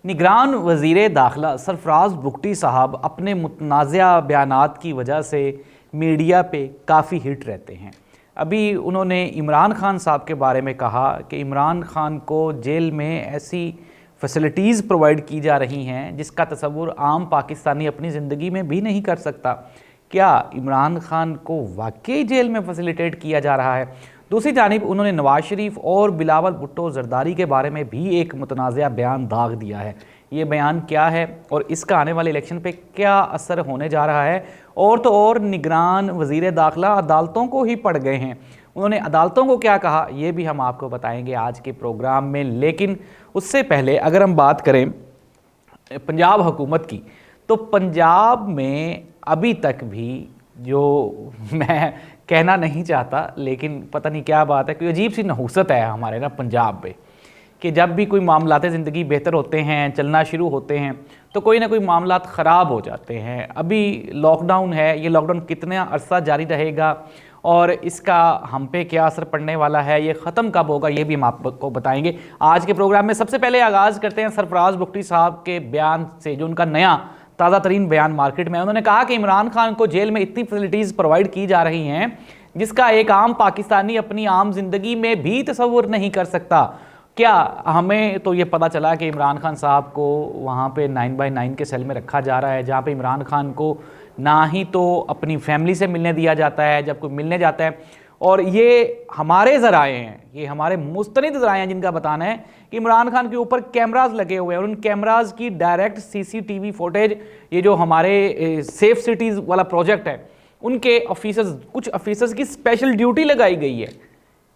निगरान वज़ीर दाखिला सरफराज बुगटी साहब अपने मुतनाज़ा बयानात की वजह से मीडिया पे काफ़ी हिट रहते हैं। अभी उन्होंने इमरान खान साहब के बारे में कहा कि इमरान खान को जेल में ऐसी फैसिलिटीज़ प्रोवाइड की जा रही हैं जिसका तसव्वुर आम पाकिस्तानी अपनी ज़िंदगी में भी नहीं कर सकता। क्या इमरान खान को वाकई जेल में फैसिलिटेट किया जा रहा है? दूसरी जानिब उन्होंने नवाज शरीफ और बिलावल भुट्टो जरदारी के बारे में भी एक मुतनाज़ा बयान दाग दिया है। ये बयान क्या है और इसका आने वाले इलेक्शन पे क्या असर होने जा रहा है? और तो और निगरान वज़ीर दाखिला अदालतों को ही पड़ गए हैं। उन्होंने अदालतों को क्या कहा ये भी हम आपको बताएंगे आज के प्रोग्राम में। लेकिन उससे पहले अगर हम बात करें पंजाब हुकूमत की, तो पंजाब में अभी तक भी, जो मैं कहना नहीं चाहता लेकिन पता नहीं क्या बात है, कोई अजीब सी नहूसत है हमारे ना पंजाब में कि जब भी कोई मामलात ज़िंदगी बेहतर होते हैं, चलना शुरू होते हैं, तो कोई ना कोई मामलात ख़राब हो जाते हैं। अभी लॉकडाउन है, ये लॉकडाउन कितना अरसा जारी रहेगा और इसका हम पे क्या असर पड़ने वाला है, ये ख़त्म कब होगा, ये भी हम आपको बताएंगे आज के प्रोग्राम में। सबसे पहले आगाज़ करते हैं सरफराज बुगटी साहब के बयान से, जो उनका नया ताज़ा तरीन बयान मार्केट में है। उन्होंने कहा कि इमरान खान को जेल में इतनी फैसिलिटीज़ प्रोवाइड की जा रही हैं जिसका एक आम पाकिस्तानी अपनी आम जिंदगी में भी तसव्वुर नहीं कर सकता। क्या हमें तो ये पता चला कि इमरान खान साहब को वहाँ पे 9x9 के सेल में रखा जा रहा है, जहाँ पे इमरान खान को ना ही तो अपनी फैमिली से मिलने दिया जाता है जब कोई मिलने जाता है, और ये हमारे ज़राए हैं, ये हमारे मुस्तनिद ज़राए हैं जिनका बताना है कि इमरान खान के ऊपर कैमराज लगे हुए हैं और उन कैमराज की डायरेक्ट सीसीटीवी फुटेज, ये जो हमारे सेफ सिटीज़ वाला प्रोजेक्ट है, उनके ऑफिसर्स, कुछ ऑफिसर्स की स्पेशल ड्यूटी लगाई गई है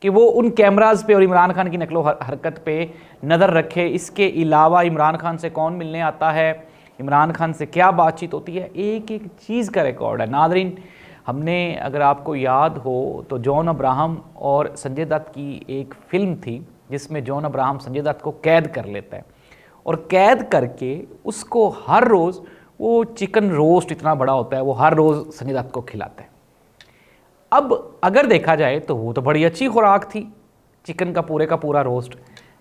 कि वो उन कैमराज पे और इमरान खान की नकलो हरकत पे नज़र रखे। इसके अलावा इमरान खान से कौन मिलने आता है, इमरान खान से क्या बातचीत होती है, एक एक चीज़ का रिकॉर्ड है। नादरीन, हमने, अगर आपको याद हो तो जॉन अब्राहम और संजय दत्त की एक फ़िल्म थी जिसमें जॉन अब्राहम संजय दत्त को कैद कर लेता है और कैद करके उसको हर रोज़, वो चिकन रोस्ट इतना बड़ा होता है, वो हर रोज़ संजय दत्त को खिलाता है। अब अगर देखा जाए तो वो तो बड़ी अच्छी खुराक थी, चिकन का पूरा रोस्ट,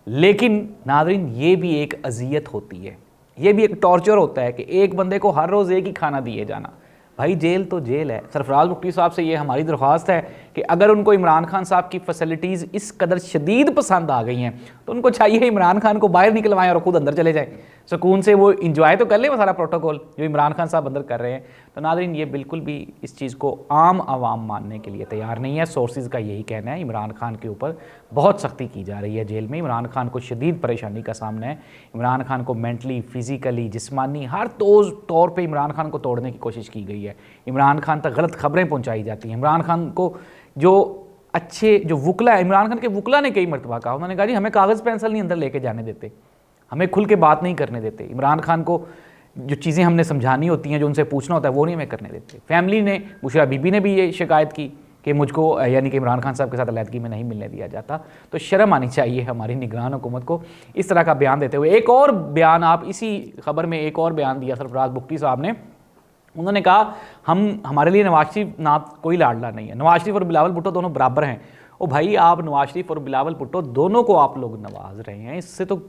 लेकिन नादरीन ये भी एक अजियत होती है, ये भी एक टॉर्चर होता है कि एक बंदे को हर रोज़ एक ही खाना दिए जाना। भाई जेल तो जेल है। सरफराज बुगटी साहब से ये हमारी दरख्वास्त है कि अगर उनको इमरान खान साहब की फैसिलिटीज़ इस कदर शदीद पसंद आ गई हैं तो उनको चाहिए इमरान खान को बाहर निकलवाएं और ख़ुद अंदर चले जाएं, सुकून से वो इंजॉय तो कर ले वो सारा प्रोटोकॉल जो इमरान खान साहब अंदर कर रहे हैं। तो नादरीन, ये बिल्कुल भी इस चीज़ को आम आवाम मानने के लिए तैयार नहीं है। सोर्सेज का यही कहना है इमरान खान के ऊपर बहुत सख्ती की जा रही है जेल में। इमरान खान को शदीद परेशानी का सामना है। इमरान खान को मेंटली, फिज़िकली, जिस्मानी हर तौर पर इमरान खान को तोड़ने की कोशिश की गई है। इमरान खान तक गलत खबरें पहुँचाई जाती हैं। इमरान खान को जो अच्छे जो वुकला है, इमरान खान के वुकला ने कई मरतबा कहा, उन्होंने कहा जी हमें कागज़ पेंसिल नहीं अंदर लेके जाने देते, हमें खुल के बात नहीं करने देते, इमरान खान को जो चीज़ें हमने समझानी होती हैं, जो उनसे पूछना होता है, वो नहीं हमें करने देते। फैमिली ने, बुशरा बीबी ने भी ये शिकायत की कि मुझको यानी कि इमरान खान साहब के साथ अलहदगी में नहीं मिलने दिया जाता। तो शर्म आनी चाहिए हमारी निगरान हुकूमत को इस तरह का बयान देते हुए। एक और बयान, आप इसी खबर में एक और बयान दिया सरफराज बुगटी साहब ने। उन्होंने कहा हमारे लिए नवाज शरीफ ना कोई लाडला नहीं है, नवाज शरीफ और बिलावल भुट्टो दोनों बराबर हैं। ओ भाई, आप नवाज शरीफ और बिलावल भुट्टो दोनों को आप लोग नवाज रहे हैं, इससे तो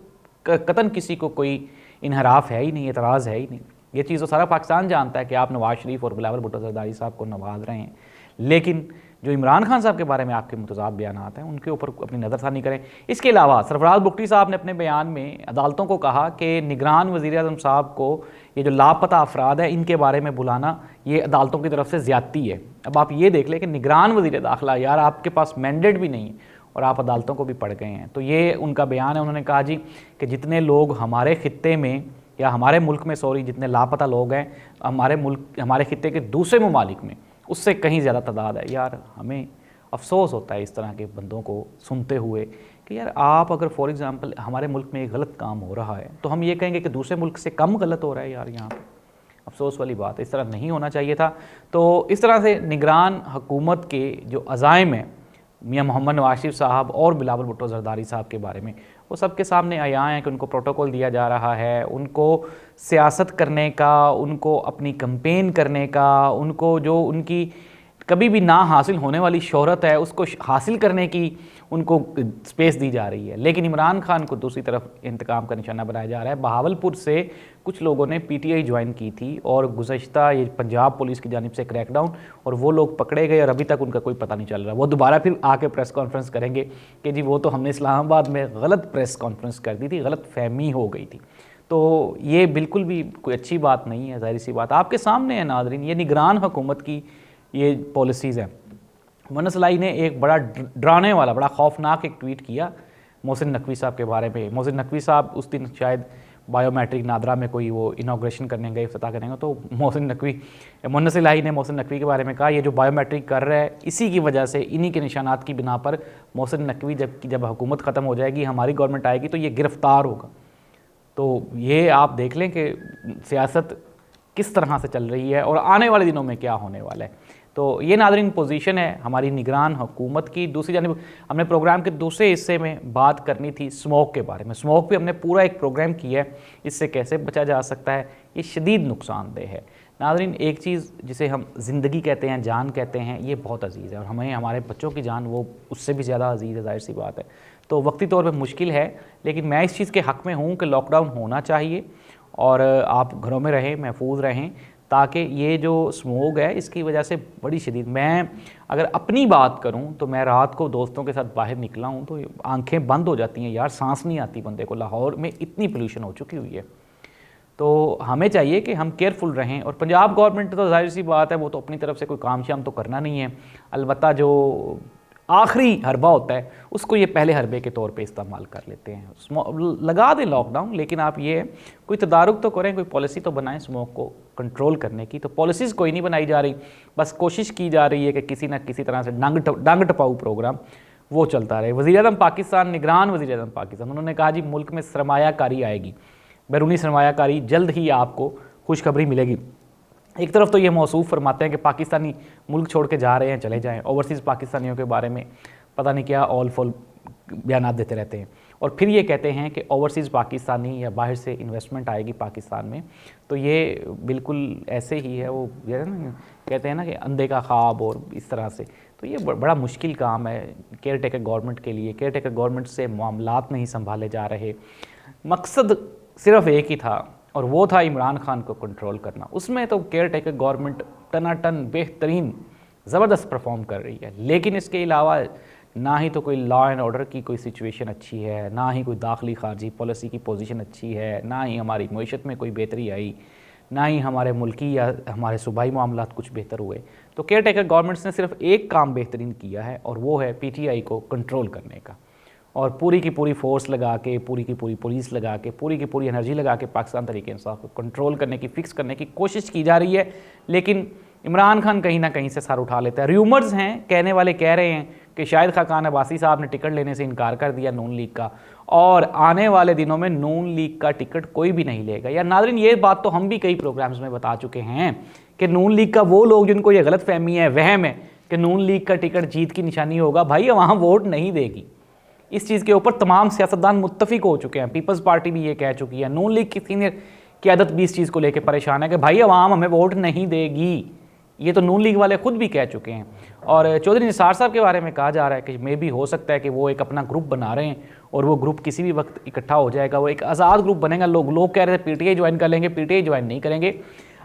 कतन किसी को कोई इनहराफ है ही नहीं, एतराज़ है ही नहीं। ये चीज़ तो सारा पाकिस्तान जानता है कि आप नवाज शरीफ और बिलावल भुट्टो जरदारी साहब को नवाज रहे हैं, लेकिन जो इमरान खान साहब के बारे में आपके मुतज़ाद बयानात हैं उनके ऊपर अपनी नज़रसानी करें। इसके अलावा सरफराज बुगटी साहब ने अपने बयान में अदालतों को कहा कि निगरान वज़ीर-ए-आज़म साहब को ये जो लापता अफराद है इनके बारे में बुलाना, ये अदालतों की तरफ से ज़्यादती है। अब आप ये देख लें कि निगरान वज़ीर दाखिला, यार आपके पास मैंडेट भी नहीं है और आप अदालतों को भी पढ़ गए हैं। तो ये उनका बयान है। उन्होंने कहा जी कि जितने लोग हमारे खित्ते में, या हमारे मुल्क में, सॉरी, जितने लापता लोग हैं हमारे खित्ते के दूसरे ममालिक में, उससे कहीं ज़्यादा तादाद है। यार हमें अफसोस होता है इस तरह के बंदों को सुनते हुए कि यार आप अगर फॉर एग्ज़ाम्पल हमारे मुल्क में एक गलत काम हो रहा है तो हम ये कहेंगे कि दूसरे मुल्क से कम गलत हो रहा है। यार यहाँ पर अफसोस वाली बात है, इस तरह नहीं होना चाहिए था। तो इस तरह से निगरान हुकूमत के जो अज़ाइम हैं मियां मोहम्मद नवाज शरीफ साहब और बिलावल भुट्टो जरदारी साहब के बारे में, वो सबके सामने आया है कि उनको प्रोटोकॉल दिया जा रहा है, उनको सियासत करने का, उनको अपनी कैंपेन करने का, उनको जो उनकी कभी भी ना हासिल होने वाली शोहरत है उसको हासिल करने की उनको स्पेस दी जा रही है। लेकिन इमरान खान को दूसरी तरफ इंतकाम का निशाना बनाया जा रहा है। बहावलपुर से कुछ लोगों ने पीटीआई ज्वाइन की थी और गुज़श्ता ये पंजाब पुलिस की जानिब से क्रैकडाउन, और वो लोग पकड़े गए और अभी तक उनका कोई पता नहीं चल रहा। वो दोबारा फिर आके प्रेस कॉन्फ्रेंस करेंगे कि जी वो तो हमने इस्लामाबाद में गलत प्रेस कॉन्फ्रेंस कर दी थी, गलत फहमी हो गई थी। तो ये बिल्कुल भी कोई अच्छी बात नहीं है। ज़ाहिर सी बात आपके सामने है नाज़रीन, ये निगरान हुकूमत की ये पॉलिसीज़ हैं। मोहन सलाई ने एक बड़ा डराने वाला, बड़ा खौफनाक एक ट्वीट किया मोहसिन नकवी साहब के बारे में। मोहसिन नकवी साहब उस दिन शायद बायोमेट्रिक नादरा में कोई वो इनाग्रेशन करने गए, इफ्तिताह करने गए, तो मोहन सलाई ने मोहसिन नकवी के बारे में कहा ये जो बायोमेट्रिक कर रहा है इसी की वजह से, इन्हीं के निशानात की बिना पर मोहसिन नकवी जब हुकूमत ख़त्म हो जाएगी, हमारी गवर्नमेंट आएगी तो ये गिरफ़्तार होगा। तो ये आप देख लें कि सियासत किस तरह से चल रही है और आने वाले दिनों में क्या होने वाला है। तो ये नाज़रीन पोजीशन है हमारी निगरान हुकूमत की। दूसरी जानिब हमने प्रोग्राम के दूसरे हिस्से में बात करनी थी स्मोक के बारे में। स्मोक पे हमने पूरा एक प्रोग्राम किया है, इससे कैसे बचा जा सकता है, ये शदीद नुकसानदेह है। नाज़रीन एक चीज़ जिसे हम ज़िंदगी कहते हैं, जान कहते हैं, ये बहुत अजीज़ है और हमें हमारे बच्चों की जान वो उससे भी ज़्यादा अजीज़ है, ज़ाहिर सी बात है। तो वक्ती तौर पर मुश्किल है, लेकिन मैं इस चीज़ के हक़ में हूँ कि लॉकडाउन होना चाहिए और आप घरों में रहें, महफूज रहें, ताकि ये जो स्मोक है इसकी वजह से बड़ी शदीद, मैं अगर अपनी बात करूं तो मैं रात को दोस्तों के साथ बाहर निकला हूं तो आंखें बंद हो जाती हैं यार, सांस नहीं आती बंदे को। लाहौर में इतनी पोल्यूशन हो चुकी हुई है, तो हमें चाहिए कि हम केयरफुल रहें। और पंजाब गवर्नमेंट तो जाहिर सी बात है वो तो अपनी तरफ से कोई काम शाम तो करना नहीं है, अलबत्ता जो आखिरी हरबा होता है उसको ये पहले हरबे के तौर पे इस्तेमाल कर लेते हैं। लगा दें लॉकडाउन, लेकिन आप ये कोई तदारुक तो करें, कोई पॉलिसी तो बनाएं स्मोक को कंट्रोल करने की। तो पॉलिसीज़ कोई नहीं बनाई जा रही, बस कोशिश की जा रही है कि किसी न किसी तरह से डांग टपाऊ प्रोग्राम वो चलता रहे। वज़ीर-ए-आज़म पाकिस्तान, निगरान वज़ीर-ए-आज़म पाकिस्तान, उन्होंने कहा जी मुल्क में सरमायाकारी आएगी, बैरूनी सरमायाकारी, जल्द ही आपको खुशखबरी मिलेगी। एक तरफ तो ये मौसूफ फरमाते हैं कि पाकिस्तानी मुल्क छोड़ के जा रहे हैं, चले जाएं, ओवरसीज़ पाकिस्तानियों के बारे में पता नहीं क्या ऑल फॉल बयान देते रहते हैं, और फिर ये कहते हैं कि ओवरसीज़ पाकिस्तानी या बाहर से इन्वेस्टमेंट आएगी पाकिस्तान में। तो ये बिल्कुल ऐसे ही है, वो कहते हैं ना कि अंधे का ख्वाब, और इस तरह से। तो ये बड़ा मुश्किल काम है केयर टेकर गवर्नमेंट के लिए। केयर टेकर गवर्नमेंट से मामलात नहीं संभाले जा रहे, मकसद सिर्फ एक ही था और वो था इमरान खान को कंट्रोल करना। उसमें तो केयर टेकर गवर्नमेंट टनाटन बेहतरीन ज़बरदस्त परफॉर्म कर रही है, लेकिन इसके अलावा ना ही तो कोई लॉ एंड ऑर्डर की कोई सिचुएशन अच्छी है, ना ही कोई दाखिली खारजी पॉलिसी की पोजीशन अच्छी है, ना ही हमारी मईशत में कोई बेहतरी आई, ना ही हमारे मुल्की या हमारे सूबाई मामलात कुछ बेहतर हुए। तो केयर टेकर गवर्नमेंट्स ने सिर्फ एक काम बेहतरीन किया है और वो है पीटीआई को कंट्रोल करने का, और पूरी की पूरी फोर्स लगा के, पूरी की पूरी पुलिस लगा के, पूरी की पूरी एनर्जी लगा के पाकिस्तान तहरीक इंसाफ को कंट्रोल करने की, फिक्स करने की कोशिश की जा रही है। लेकिन इमरान खान कहीं ना कहीं से सर उठा लेता है। र्यूमर्स हैं, कहने वाले कह रहे हैं कि शायद खाकान अब्बासी साहब ने टिकट लेने से इनकार कर दिया नून लीग का, और आने वाले दिनों में नून लीग का टिकट कोई भी नहीं लेगा। यार नाज़रीन ये बात तो हम भी कई प्रोग्राम्स में बता चुके हैं कि नून लीग का वो लोग जिनको ये गलत फहमी है, वहम है कि नून लीग का टिकट जीत की निशानी होगा, भाई वहाँ वोट नहीं देगी। इस चीज़ के ऊपर तमाम सियासतदान मुत्तफिक हो चुके हैं, पीपल्स पार्टी भी ये कह चुकी है, नून लीग की सीनियर क़यादत भी इस चीज़ को लेकर परेशान है कि भाई अवाम हमें वोट नहीं देगी। ये तो नून लीग वाले खुद भी कह चुके हैं। और चौधरी निसार साहब के बारे में कहा जा रहा है कि मे भी हो सकता है कि वो एक अपना ग्रुप बना रहे हैं और वो ग्रुप किसी भी वक्त इकट्ठा हो जाएगा, वो एक आज़ाद ग्रुप बनेगा। लोग कह रहे थे पीटीआई ज्वाइन कर लेंगे, पीटीआई ज्वाइन नहीं करेंगे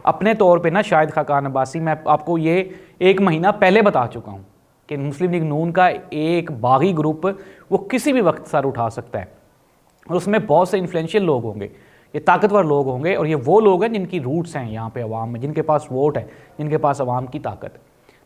अपने तौर पर ना। शायद खाकान अब्बासी, मैं आपको ये 1 महीना पहले बता चुका हूँ कि मुस्लिम लीग नून का एक बागी ग्रुप वो किसी भी वक्त सर उठा सकता है, और उसमें बहुत से इन्फ्लुएंशियल लोग होंगे, ये ताकतवर लोग होंगे, और ये वो लोग हैं जिनकी रूट्स हैं यहाँ पे अवाम में, जिनके पास वोट है, जिनके पास अवाम की ताकत है।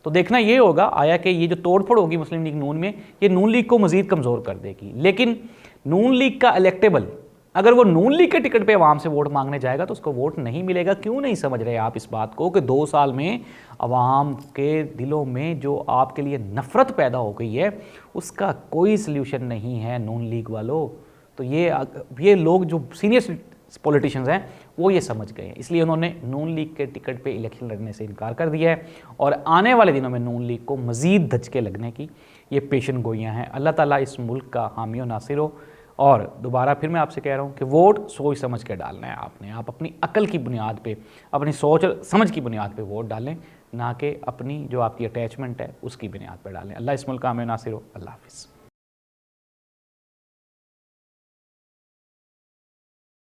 तो देखना ये होगा आया कि ये जो तोड़फोड़ होगी मुस्लिम लीग नून में, ये नून लीग को मज़ीद कमज़ोर कर देगी। लेकिन नून लीग का इलेक्टेबल, अगर वो नून लीग के टिकट पे अवाम से वोट मांगने जाएगा तो उसको वोट नहीं मिलेगा। क्यों नहीं समझ रहे आप इस बात को कि 2 साल में अवाम के दिलों में जो आपके लिए नफ़रत पैदा हो गई है उसका कोई सल्यूशन नहीं है नून लीग वालों। तो ये लोग जो सीनियर पॉलिटिशियंस हैं वो ये समझ गए हैं, इसलिए उन्होंने नून लीग के टिकट पे इलेक्शन लड़ने से इनकार कर दिया है, और आने वाले दिनों में नून लीग को मज़ीद धचके लगने की ये पेशन गोइयाँ हैं। अल्लाह ताला इस मुल्क का हामी और नासिर हो। और दोबारा फिर मैं आपसे कह रहा हूँ कि वोट सोच समझ के डालना है आपने, आप अपनी अकल की बुनियाद पे, अपनी सोच समझ की बुनियाद पे वोट डालें, ना कि अपनी जो आपकी अटैचमेंट है उसकी बुनियाद पर डालें। अल्लाह इस मुल्क का आम नासिर हो। अल्लाह हाफ़िज़।